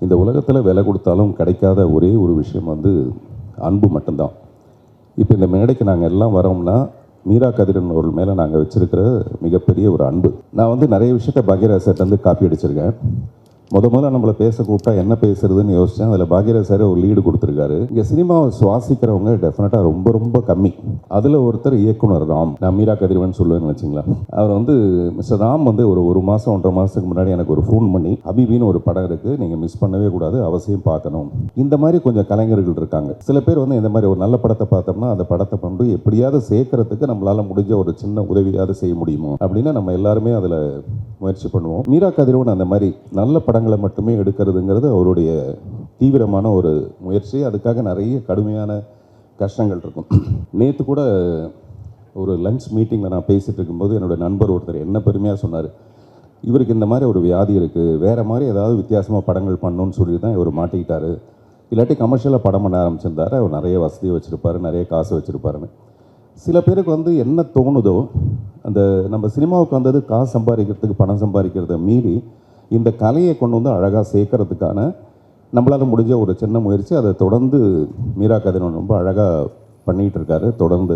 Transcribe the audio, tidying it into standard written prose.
இந்த உலகத்தில் விலை கொடுத்தாலும் கிடைக்காத ஒரே ஒரு விஷயம் வந்து அன்பு மட்டும்தான். இப்போ இந்த மேடைக்கு நாங்கள் எல்லாம் வரோம்னா மீரா கதிரன் அவர்கள் மேலே நாங்கள் வச்சுருக்கிற மிகப்பெரிய ஒரு அன்பு. நான் வந்து நிறைய விஷயத்த பாக்யராஜ் சார்ட்ட வந்து காப்பி அடிச்சிருக்கேன். முதல்ல நம்மளை பேச கூப்பிட்டா என்ன பேசுறதுன்னு யோசித்தேன். அதில் பாக்யராஜ் சார் ஒரு லீடு கொடுத்துருக்காரு. இங்கே சினிமாவை சுவாசிக்கிறவங்க டெஃபினட்டாக ரொம்ப ரொம்ப கம்மி. அதில் ஒருத்தர் இயக்குனர் ராம். நான் மீரா கதிரவன் சொல்லுவேன்னு வச்சுங்களா. அவர் வந்து மிஸ்டர் ராம் வந்து ஒரு மாதம் 1.5 மாதத்துக்கு முன்னாடி எனக்கு ஒரு ஃபோன் பண்ணி, ஹபீபின்னு ஒரு படம் இருக்குது, நீங்கள் மிஸ் பண்ணவே கூடாது, அவசியம் பார்க்கணும். இந்த மாதிரி கொஞ்சம் கலைஞர்கள் இருக்காங்க. சில பேர் வந்து இந்த மாதிரி ஒரு நல்ல படத்தை பார்த்தோம்னா அந்த படத்தை கொண்டு எப்படியாவது சேர்க்கறதுக்கு நம்மளால் முடிஞ்ச ஒரு சின்ன உதவியாவது செய்ய முடியுமோ அப்படின்னா நம்ம எல்லாருமே அதில் முயற்சி பண்ணுவோம். மீரா கதிரவன் அந்த மாதிரி நல்ல படங்களை மட்டுமே எடுக்கிறதுங்கிறது அவருடைய தீவிரமான ஒரு முயற்சி. அதுக்காக நிறைய கடுமையான கஷ்டங்கள் இருக்கும். நேற்று கூட ஒரு லஞ்ச் மீட்டிங்கில் நான் பேசிகிட்டு இருக்கும்போது என்னோடய நண்பர் ஒருத்தர் என்ன பெருமையாக சொன்னார், இவருக்கு இந்த மாதிரி ஒரு வியாதி இருக்குது, வேறு மாதிரி ஏதாவது வித்தியாசமாக படங்கள் பண்ணணும்னு சொல்லி தான் இவர் மாட்டிக்கிட்டார். இல்லாட்டி கமர்ஷியலாக படம் பண்ண ஆரம்பிச்சிருந்தார். அவர் நிறைய வசதி வச்சுருப்பார், நிறைய காசு வச்சுருப்பாருன்னு. சில பேருக்கு வந்து என்ன தோணுதோ, அந்த நம்ம சினிமாவுக்கு வந்தது காசு சம்பாதிக்கிறதுக்கு, பணம் சம்பாதிக்கிறத மீறி இந்த கலையை கொண்டு வந்து அழகாக சேர்க்கறதுக்கான நம்மளால் முடிஞ்ச ஒரு சின்ன முயற்சி. அதை தொடர்ந்து மீரா கதிரவன் ரொம்ப அழகாக பண்ணிகிட்டு இருக்காரு தொடர்ந்து.